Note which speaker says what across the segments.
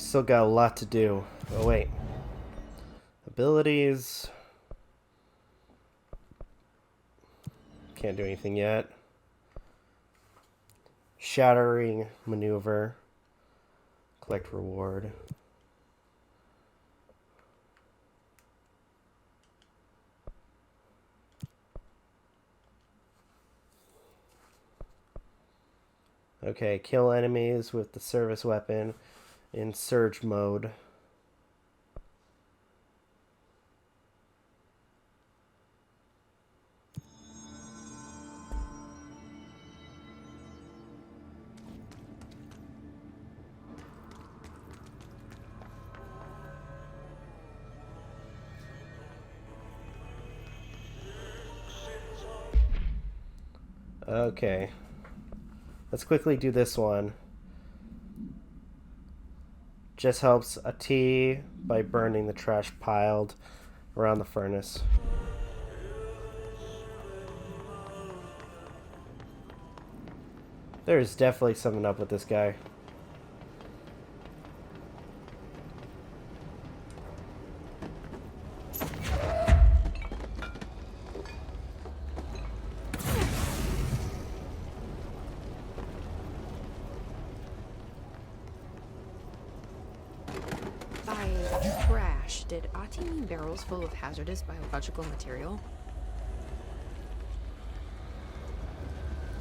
Speaker 1: still got a lot to do. Oh, wait. Abilities. Can't do anything yet. Shattering maneuver. Collect reward. Okay, kill enemies with the service weapon in surge mode. Okay. Let's quickly do this one. Just helps a tea by burning the trash piled around the furnace. There's definitely something up with this guy.
Speaker 2: Did Ati mean barrels full of hazardous biological material?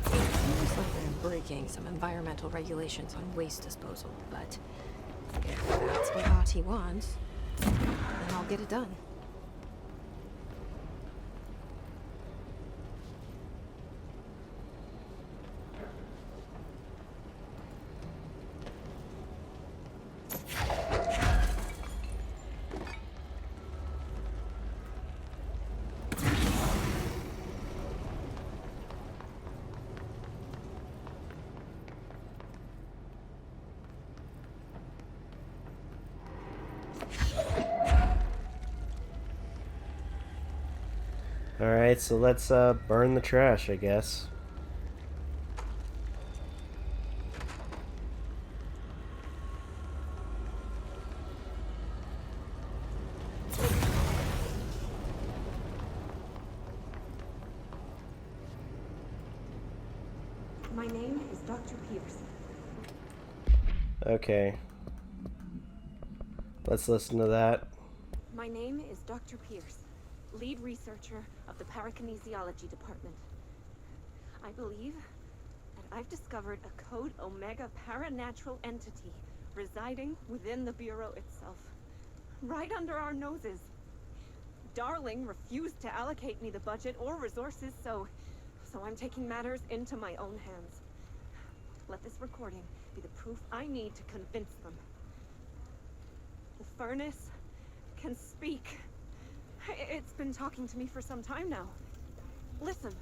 Speaker 2: Seems like they're breaking some environmental regulations on waste disposal, but if that's what Ati wants, then I'll get it done.
Speaker 1: Alright, so let's burn the trash, I guess.
Speaker 3: My name is Dr. Pierce.
Speaker 1: Okay. Let's listen to that.
Speaker 3: My name is Dr. Pierce, lead researcher of the Parakinesiology Department. I believe that I've discovered a Code Omega paranatural entity residing within the Bureau itself, right under our noses. Darling refused to allocate me the budget or resources, so I'm taking matters into my own hands. Let this recording be the proof I need to convince them. The furnace can speak. It's been talking to me for some time now. Listen.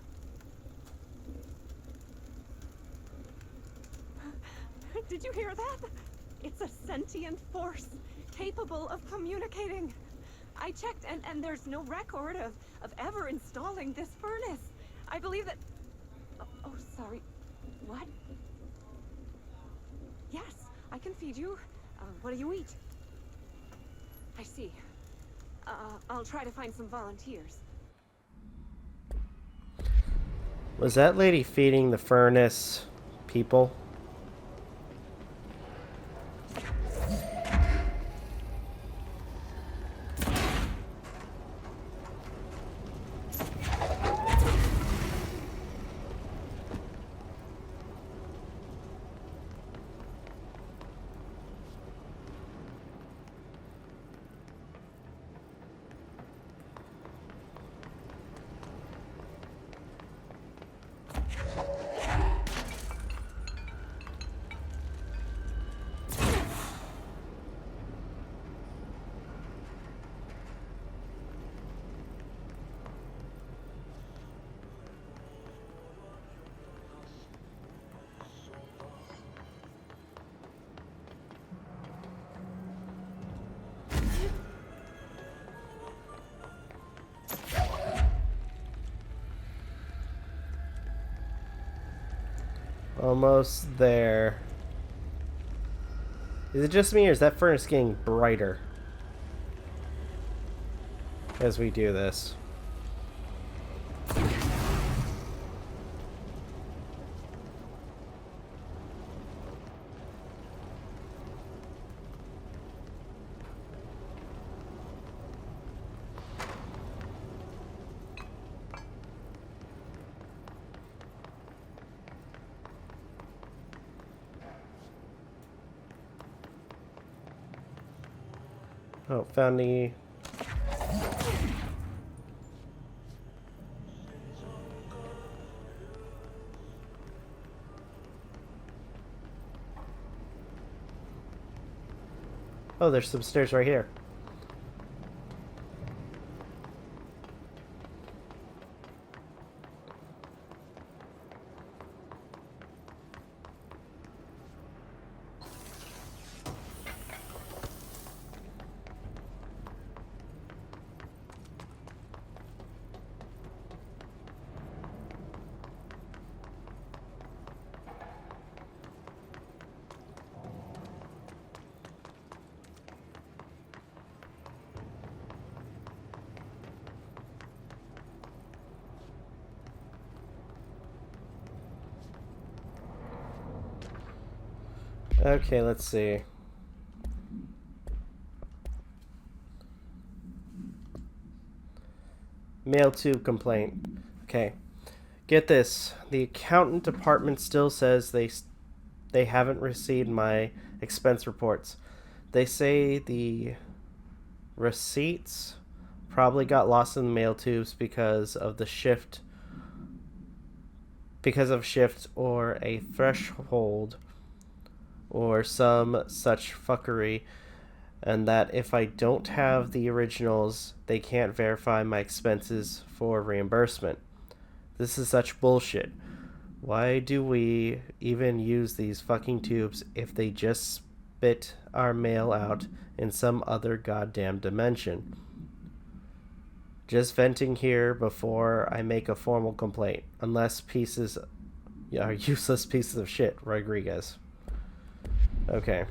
Speaker 3: Did you hear that? It's a sentient force, capable of communicating. I checked, and there's no record of ever installing this furnace. I believe that... Oh, sorry. What? Yes, I can feed you. What do you eat? I see. I'll try to find some volunteers.
Speaker 1: Was that lady feeding the furnace people? Almost there. Is it just me, or is that furnace getting brighter as we do this? Oh, found the... Oh, there's some stairs right here. Okay, let's see. Mail tube complaint. Okay. Get this. The accountant department still says they haven't received my expense reports. They say the receipts probably got lost in the mail tubes because of shift or a threshold or some such fuckery, and that if I don't have the originals, they can't verify my expenses for reimbursement. This is such bullshit. Why do we even use these fucking tubes if they just spit our mail out in some other goddamn dimension? Just venting here before I make a formal complaint. Unless pieces are useless pieces of shit, Rodriguez. Okay.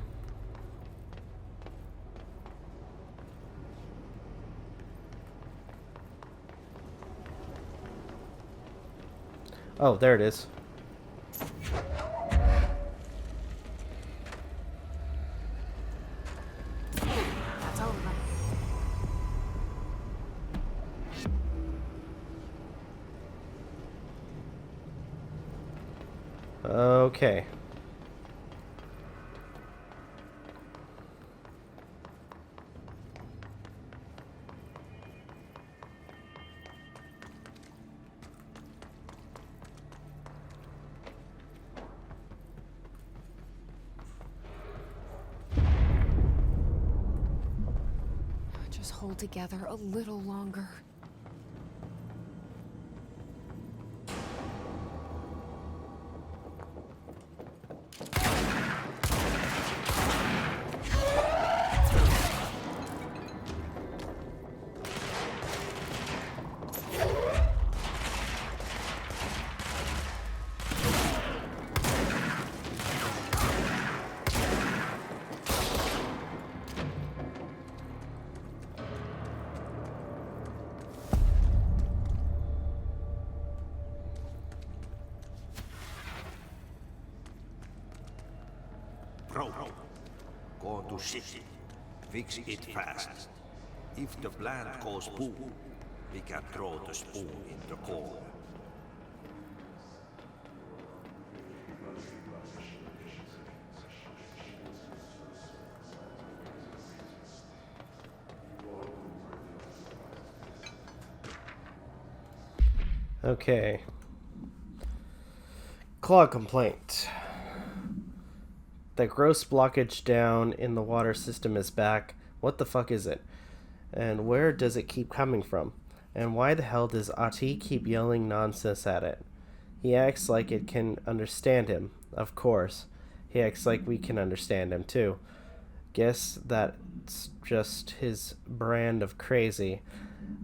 Speaker 1: Oh, there it is.
Speaker 2: That's over.
Speaker 1: Okay.
Speaker 2: Just hold together a little longer.
Speaker 4: Bro, go to city. Fix it fast. If the plant goes boom, we can throw the spoon in the corner.
Speaker 1: Okay. Clog complaint. The gross blockage down in the water system is back. What the fuck is it? And where does it keep coming from? And why the hell does Ati keep yelling nonsense at it? He acts like it can understand him. Of course. He acts like we can understand him too. Guess that's just his brand of crazy.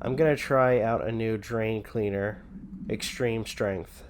Speaker 1: I'm gonna try out a new drain cleaner. Extreme strength.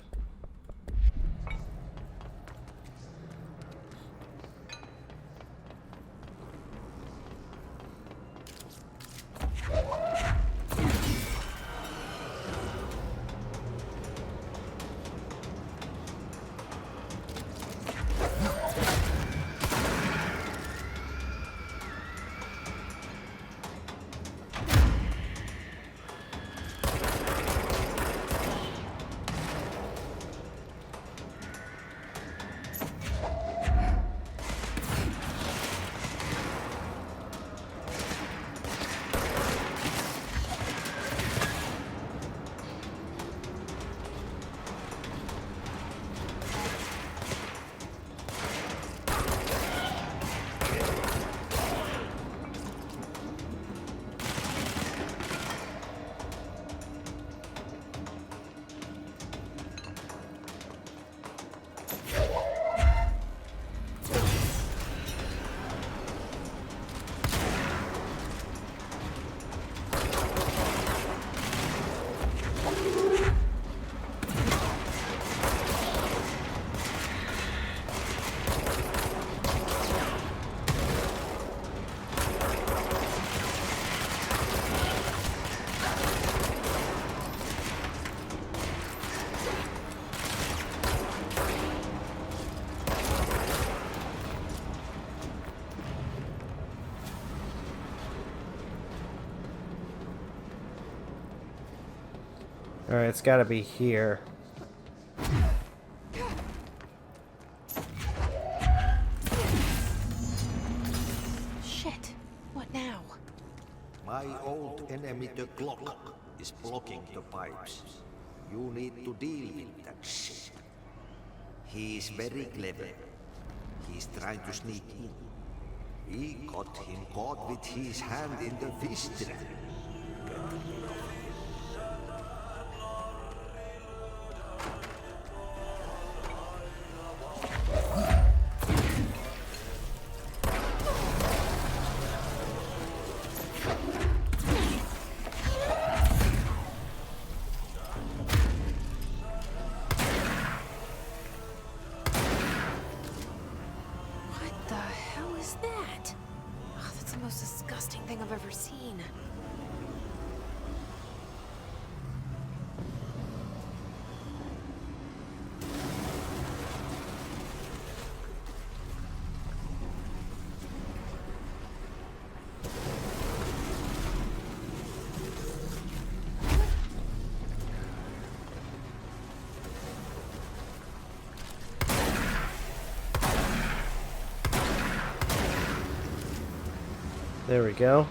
Speaker 1: Alright, it's gotta be here.
Speaker 2: Shit. What now?
Speaker 4: My old enemy, the clock, is blocking the pipes. You need to deal with that shit. He is very clever. He's trying to sneak in. We got him caught with his hand in the fish trap.
Speaker 2: What the hell is that? Oh, that's the most disgusting thing I've ever seen.
Speaker 1: There we go.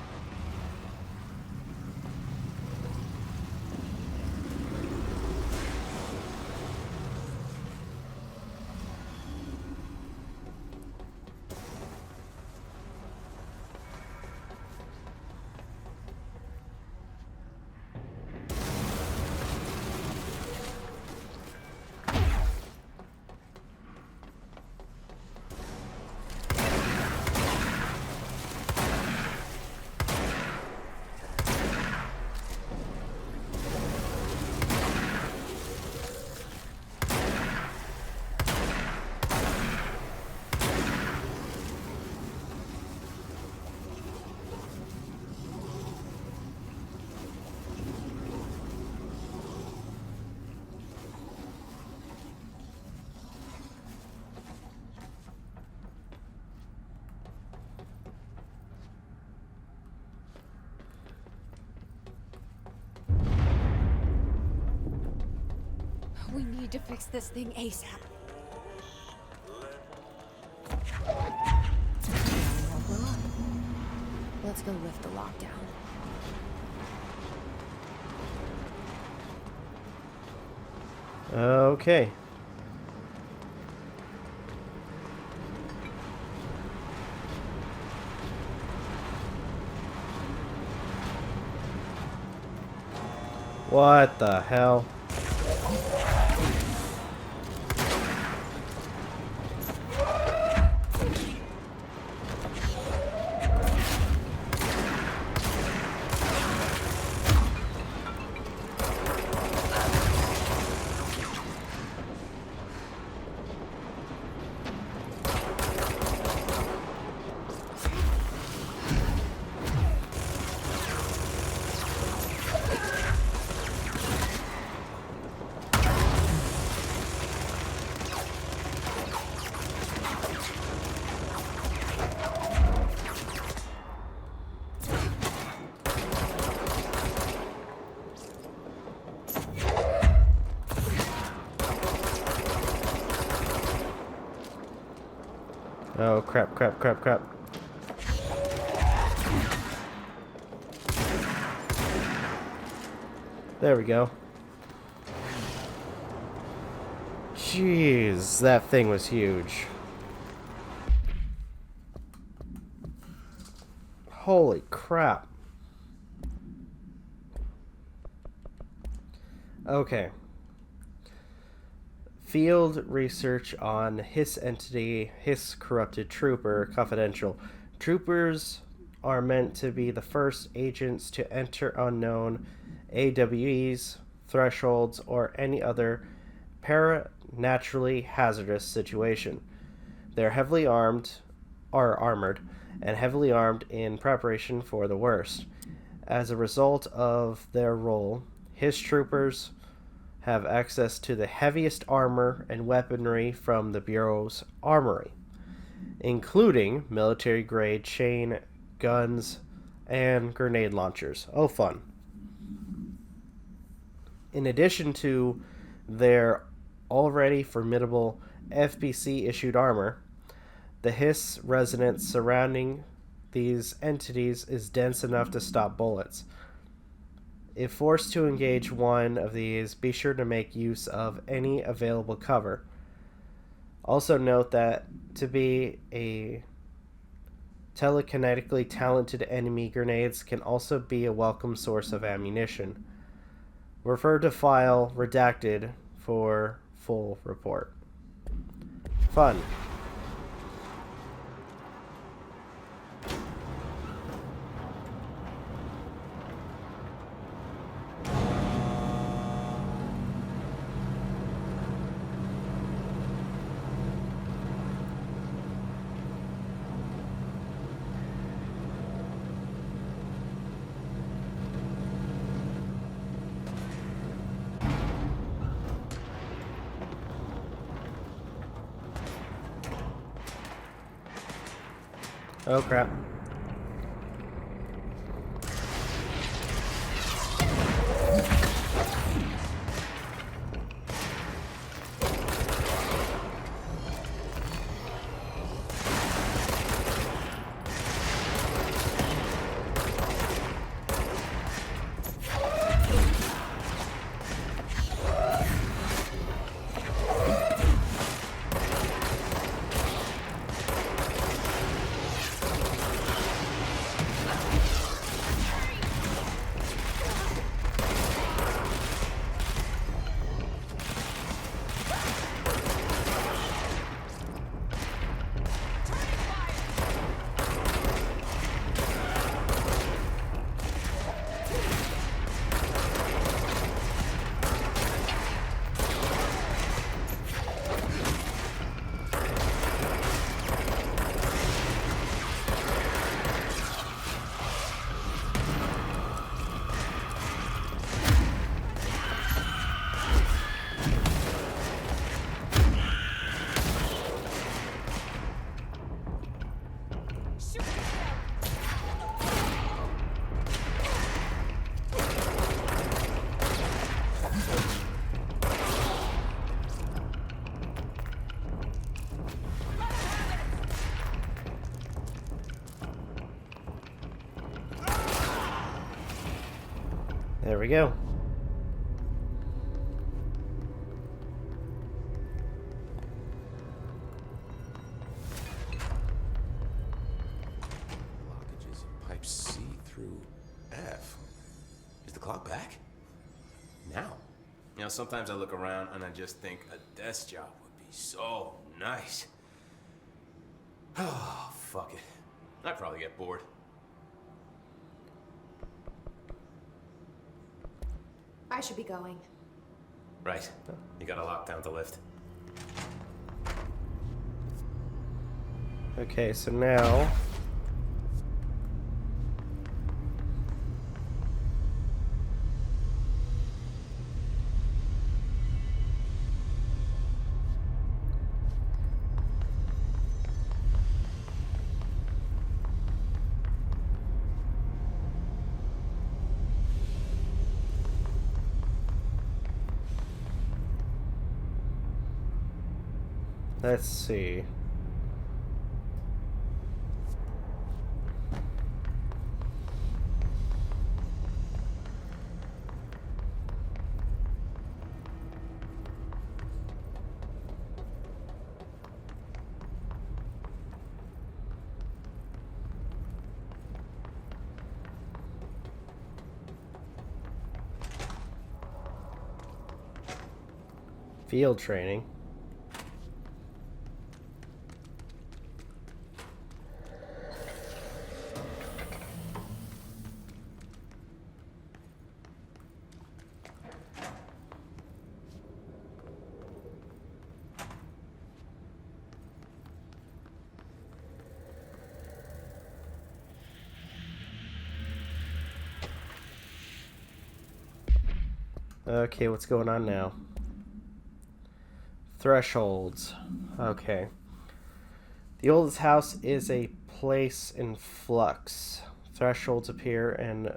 Speaker 2: We need to fix this thing ASAP. Let's go lift the lockdown.
Speaker 1: Okay. What the hell? Oh, crap, crap, crap, crap. There we go. Jeez, that thing was huge. Holy crap. Okay. Field research on Hiss entity, Hiss corrupted trooper, confidential. Troopers are meant to be the first agents to enter unknown AWEs, thresholds, or any other paranaturally hazardous situation. They're heavily armed, are armored, and heavily armed in preparation for the worst. As a result of their role, Hiss troopers have access to the heaviest armor and weaponry from the Bureau's armory, including military-grade chain guns and grenade launchers. Oh, fun. In addition to their already formidable FBC-issued armor, the hiss resonance surrounding these entities is dense enough to stop bullets. If forced to engage one of these, be sure to make use of any available cover. Also note that to be a telekinetically talented enemy, grenades can also be a welcome source of ammunition. Refer to file redacted for full report. Fun. Oh crap. There we go.
Speaker 5: Blockages in pipe C through F. Is the clock back? Now? You know, sometimes I look around and I just think a desk job would be so nice. Oh, fuck it. I'd probably get bored.
Speaker 2: I should be going.
Speaker 5: Right. You gotta lock down the lift.
Speaker 1: Okay, so now... Let's see. Field training. Okay, what's going on now? Thresholds. Okay. The oldest house is a place in flux. Thresholds appear and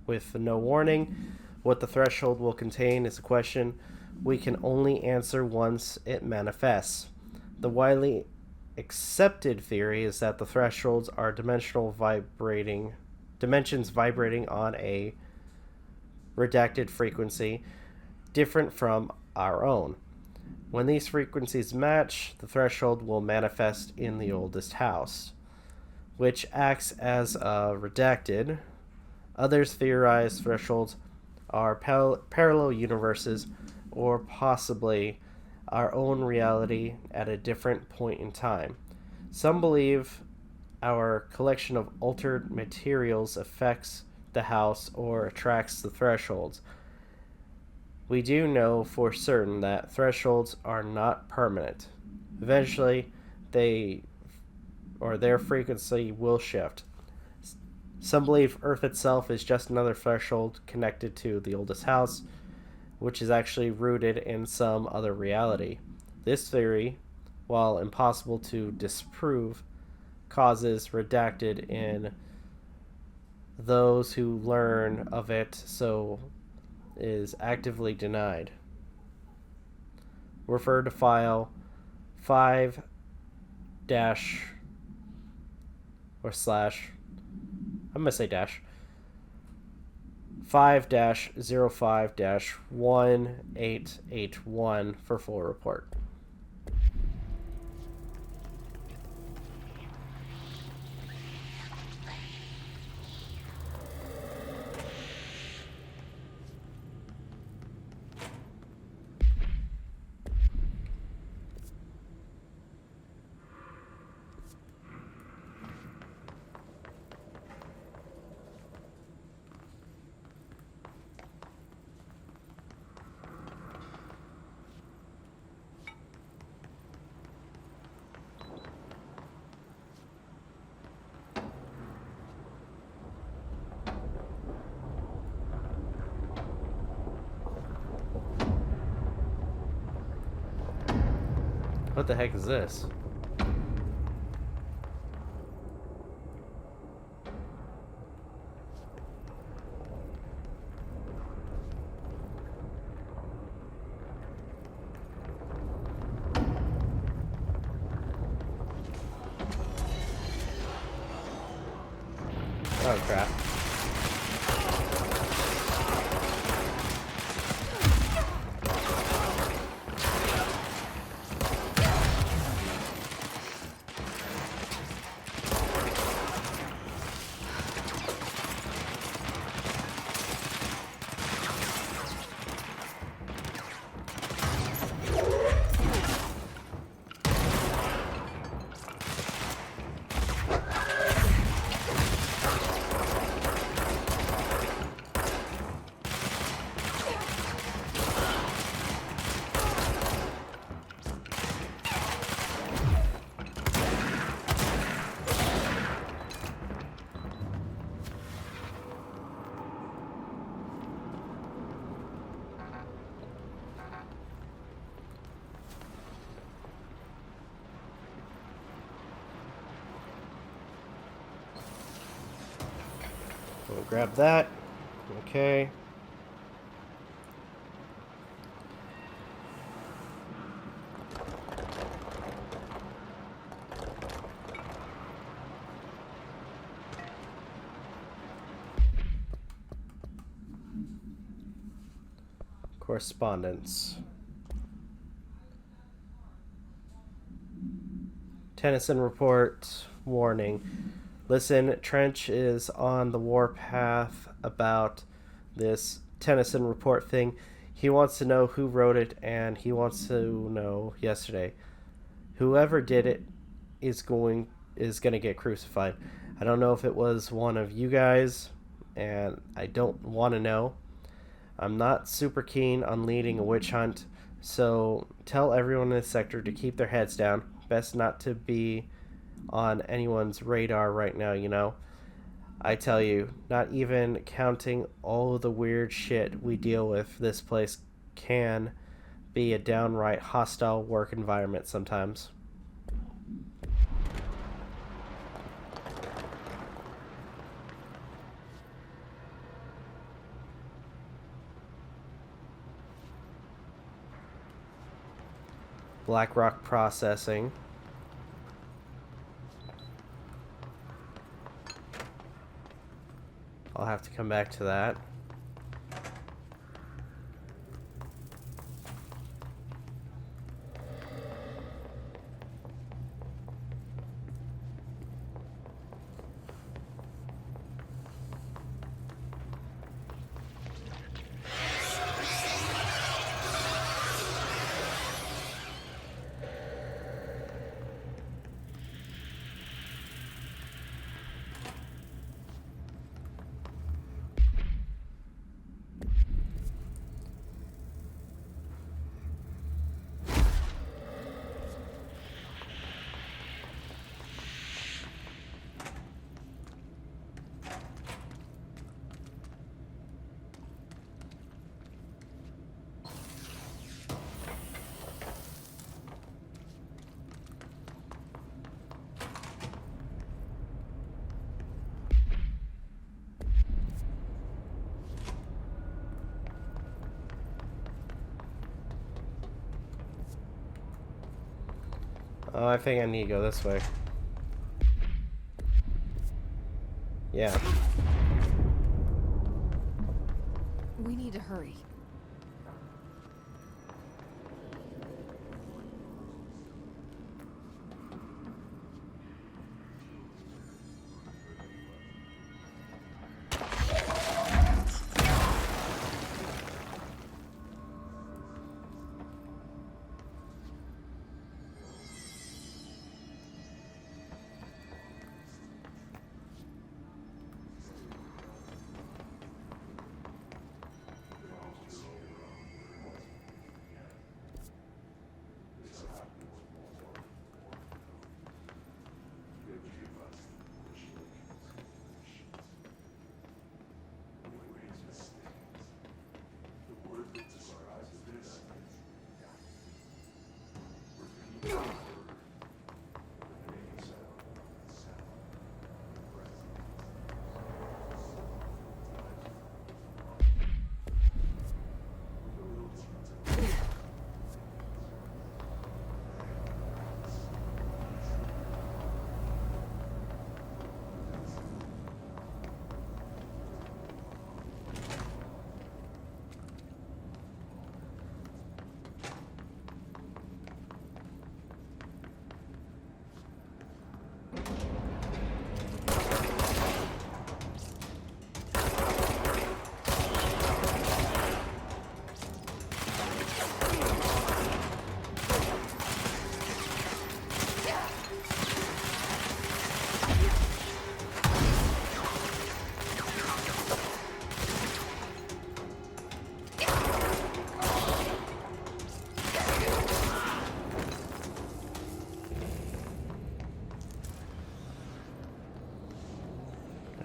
Speaker 1: with no warning, What the threshold will contain is a question we can only answer once it manifests. The widely accepted theory is that the thresholds are dimensions vibrating on a redacted frequency different from our own. When these frequencies match, the threshold will manifest in the oldest house, which acts as a redacted. Others theorize thresholds are parallel universes or possibly our own reality at a different point in time. Some believe our collection of altered materials affects the house or attracts the thresholds. We do know for certain that thresholds are not permanent. Eventually, their frequency will shift. Some believe Earth itself is just another threshold connected to the oldest house, which is actually rooted in some other reality. This theory, while impossible to disprove, causes redacted in those who learn of it, so is actively denied. Refer to file 5 dash or slash, I'm going to say dash, 5-05-1881 for full report. What the heck is this? Oh crap. We'll grab that. Okay. Correspondence. Tennyson report. Warning. Listen, Trench is on the warpath about this Tennyson report thing. He wants to know who wrote it, and he wants to know yesterday. Whoever did it is going to get crucified. I don't know if it was one of you guys, and I don't want to know. I'm not super keen on leading a witch hunt, so tell everyone in this sector to keep their heads down. Best not to be on anyone's radar right now, you know? I tell you, not even counting all of the weird shit we deal with, this place can be a downright hostile work environment sometimes. Blackrock Processing. I'll have to come back to that. Oh, I think I need to go this way. Yeah.
Speaker 2: We need to hurry.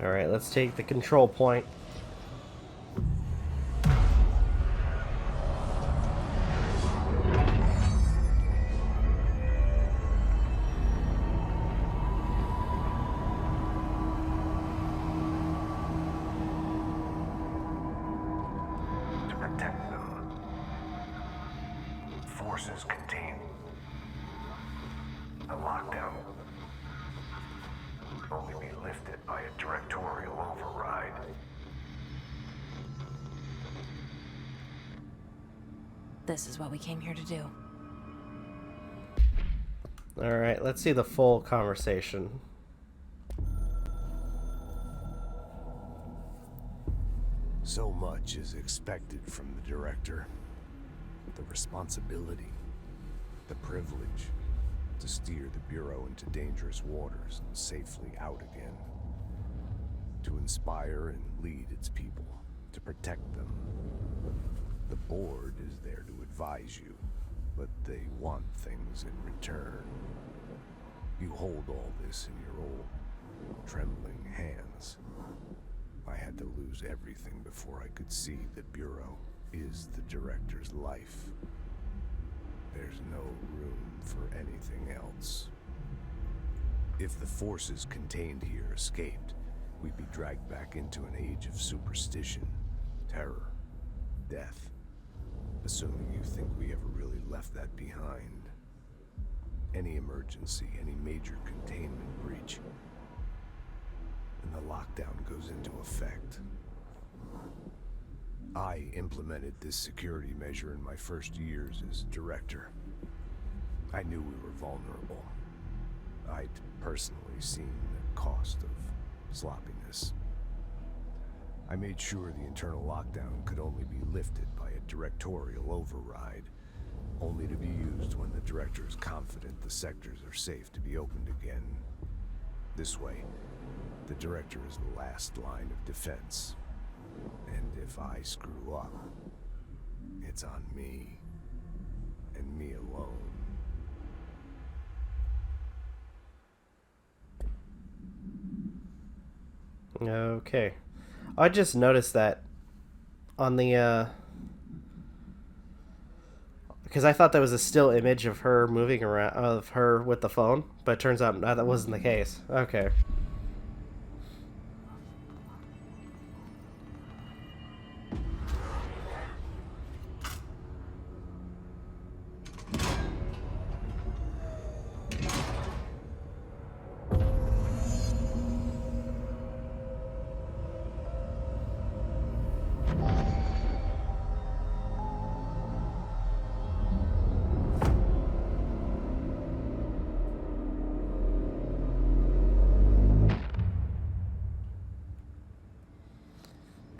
Speaker 1: Alright, let's take the control point.
Speaker 6: To protect them, forces contain a lockdown will only be lifted by a directorial override.
Speaker 2: This is what we came here to do.
Speaker 1: Alright, let's see the full conversation.
Speaker 6: So much is expected from the director. The responsibility, the privilege to steer the Bureau into dangerous waters and safely out again. To inspire and lead its people, to protect them. The board is there to advise you, but they want things in return. You hold all this in your old, trembling hands. I had to lose everything before I could see the Bureau is the director's life. There's no room for anything else. If the forces contained here escaped, we'd be dragged back into an age of superstition, terror, death. Assuming you think we ever really left that behind. any emergency, any major containment breach. And the lockdown goes into effect. I implemented this security measure in my first years as director. I knew we were vulnerable. I'd personally seen the cost of sloppiness. I made sure the internal lockdown could only be lifted by a directorial override, only to be used when the director is confident the sectors are safe to be opened again. This way, the director is the last line of defense. And if I screw up, it's on me, and me alone.
Speaker 1: Okay. I just noticed that on the because I thought that was a still image of her moving around, of her with the phone, but it turns out that wasn't the case. Okay.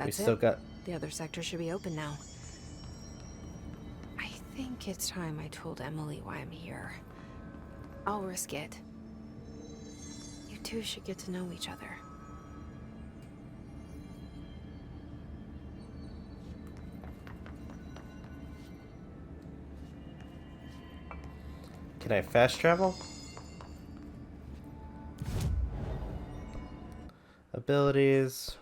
Speaker 2: That's
Speaker 1: We still
Speaker 2: it.
Speaker 1: got...
Speaker 2: The other sector should be open now. I think it's time I told Emily why I'm here. I'll risk it. You two should get to know each other.
Speaker 1: Can I fast travel? Abilities.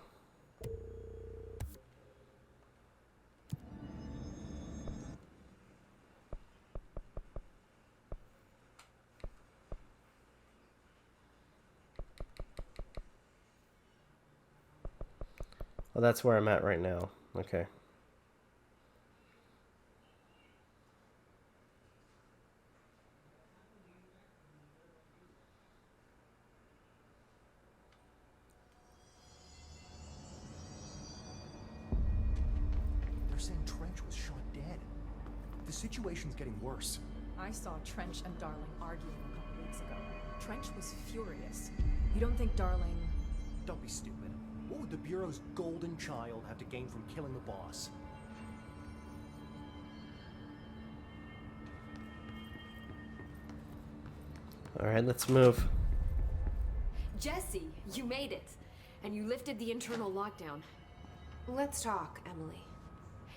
Speaker 1: Well, that's where I'm at right now. Okay.
Speaker 7: They're saying Trench was shot dead. The situation's getting worse.
Speaker 8: I saw Trench and Darling arguing a couple weeks ago. Trench was furious. You don't think Darling...
Speaker 7: Don't be stupid. What would the Bureau's golden child have to gain from killing the boss?
Speaker 1: Alright, let's move.
Speaker 9: Jesse, you made it. And you lifted the internal lockdown.
Speaker 2: Let's talk, Emily.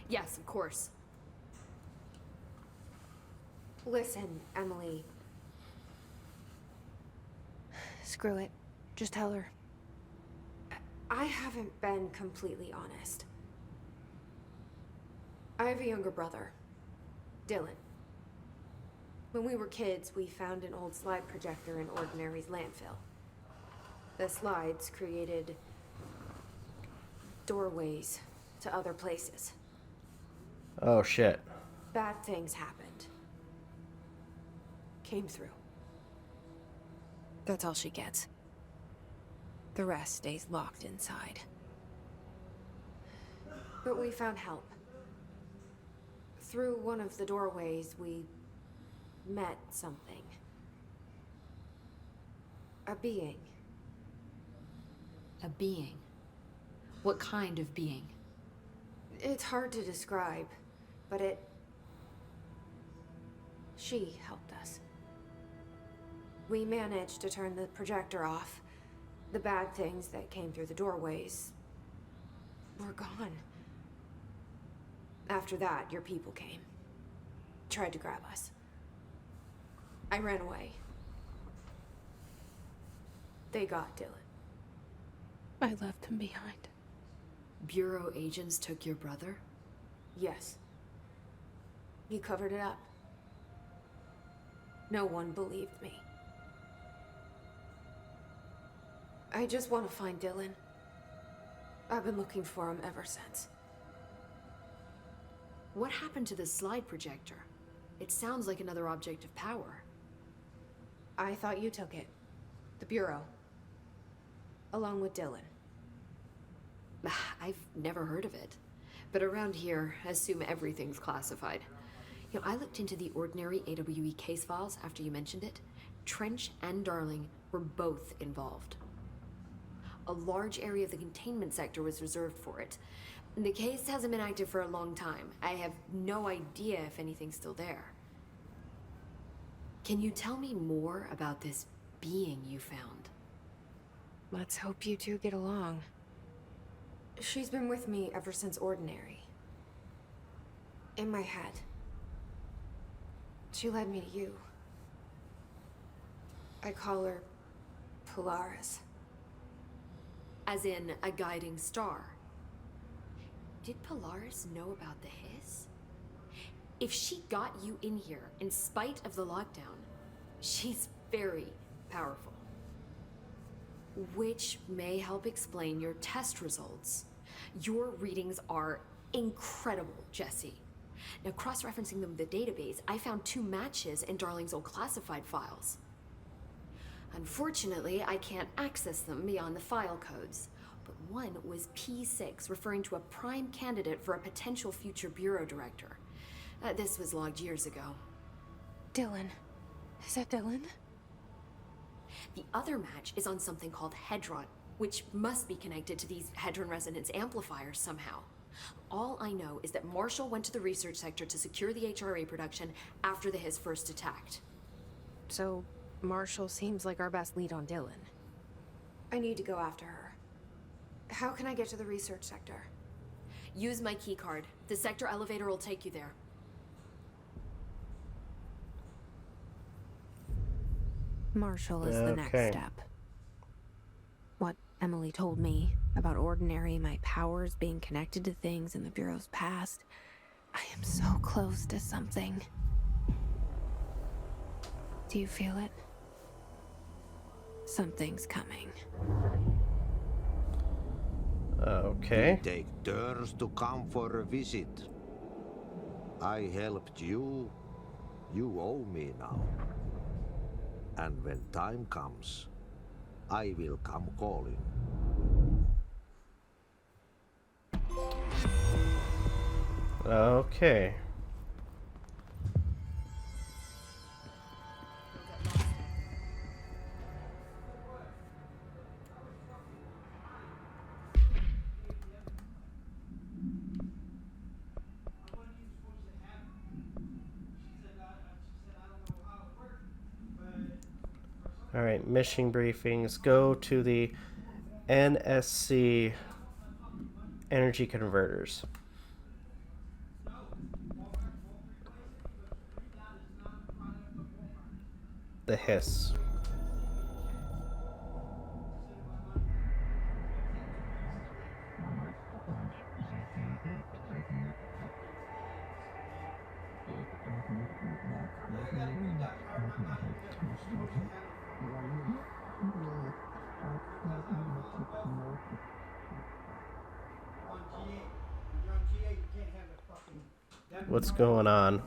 Speaker 9: Yes, of course.
Speaker 2: Listen, Emily. Screw it. Just tell her. I haven't been completely honest. I have a younger brother, Dylan. When we were kids, we found an old slide projector in Ordinary's landfill. The slides created doorways to other places.
Speaker 1: Oh, shit.
Speaker 2: Bad things happened. Came through. That's all she gets. The rest stays locked inside. But we found help. Through one of the doorways, we met something. A being.
Speaker 9: A being. What kind of being?
Speaker 2: It's hard to describe, but she helped us. We managed to turn the projector off. The bad things that came through the doorways were gone. After that, your people came. Tried to grab us. I ran away. They got Dylan. I left him behind.
Speaker 9: Bureau agents took your brother?
Speaker 2: Yes. You covered it up. No one believed me. I just want to find Dylan. I've been looking for him ever since.
Speaker 9: What happened to the slide projector? It sounds like another object of power.
Speaker 2: I thought you took it. The Bureau. Along with Dylan.
Speaker 9: I've never heard of it. But around here, assume everything's classified. You know, I looked into the ordinary AWE case files after you mentioned it. Trench and Darling were both involved. A large area of the containment sector was reserved for it. The case hasn't been active for a long time. I have no idea if anything's still there. Can you tell me more about this being you found?
Speaker 2: Let's hope you two get along. She's been with me ever since Ordinary. In my head. She led me to you. I call her Polaris.
Speaker 9: As in a guiding star. Did Polaris know about the hiss? If she got you in here in spite of the lockdown, she's very powerful. Which may help explain your test results. Your readings are incredible, Jesse. Now, cross-referencing them with the database, I found 2 matches in Darling's old classified files. Unfortunately, I can't access them beyond the file codes. But one was P6, referring to a prime candidate for a potential future bureau director. This was logged years ago.
Speaker 2: Dylan. Is that Dylan?
Speaker 9: The other match is on something called Hedron, which must be connected to these Hedron resonance amplifiers somehow. All I know is that Marshall went to the research sector to secure the HRA production after the hiss first attacked.
Speaker 2: So, Marshall seems like our best lead on Dylan. I need to go after her. How can I get to the research sector?
Speaker 9: Use my key card. The sector elevator will take you there.
Speaker 2: Marshall is the next step. What Emily told me about Ordinary, my powers being connected to things in the Bureau's past. I am so close to something. Do you feel it? Something's coming.
Speaker 1: Okay.
Speaker 4: We take turns to come for a visit. I helped you. You owe me now. And when time comes, I will come calling.
Speaker 1: Okay. All right, mission briefings. Go to the NSC energy converters. The hiss. What's going on?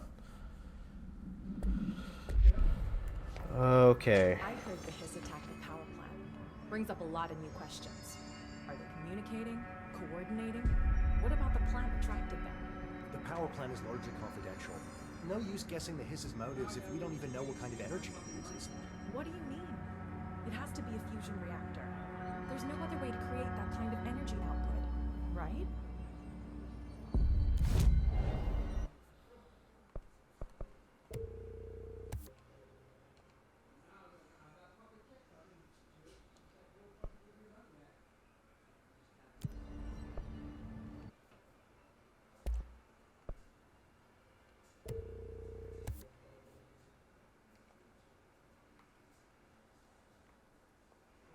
Speaker 1: Okay.
Speaker 8: I heard the hiss attacked the power plant. Brings up a lot of new questions. Are they communicating? Coordinating? What about the plant attracted them?
Speaker 7: The power plant is largely confidential. No use guessing the hiss's motives if we don't even know what kind of energy it uses.
Speaker 8: What do you mean? It has to be a fusion reactor. There's no other way to create that kind of energy output, right?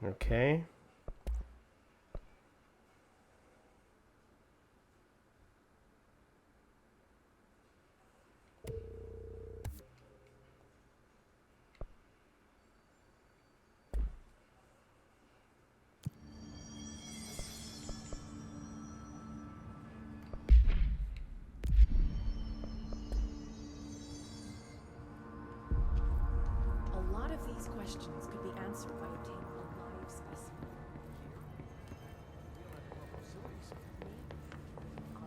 Speaker 1: Okay.
Speaker 8: questions could be answered by obtaining a live specimen.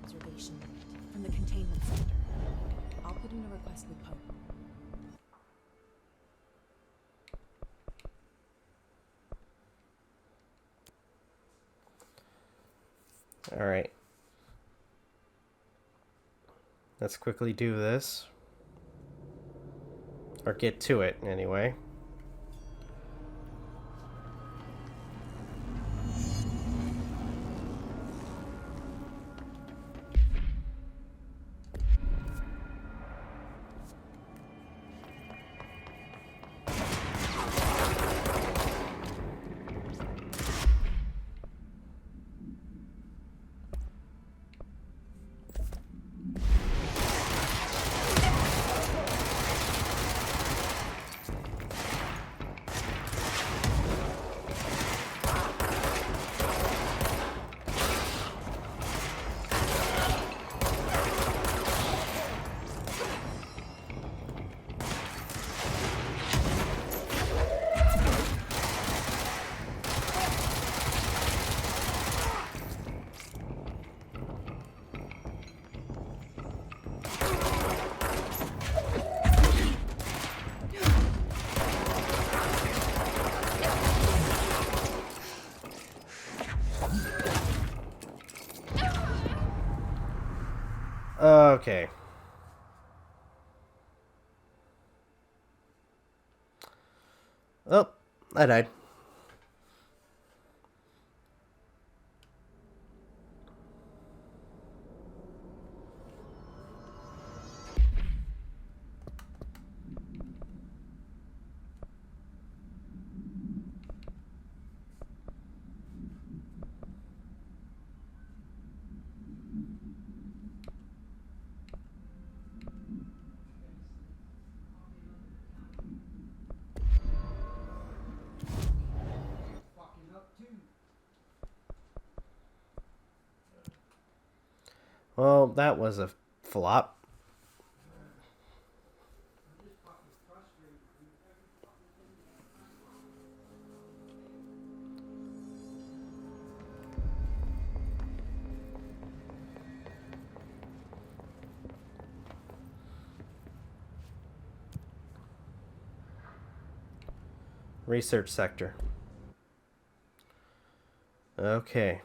Speaker 8: Observation unit from the containment center. I'll put in a request with Poe.
Speaker 1: All right. Let's quickly do this. Or get to it, anyway. Okay. Oh, I died. Well, that was a flop. Research sector. Okay.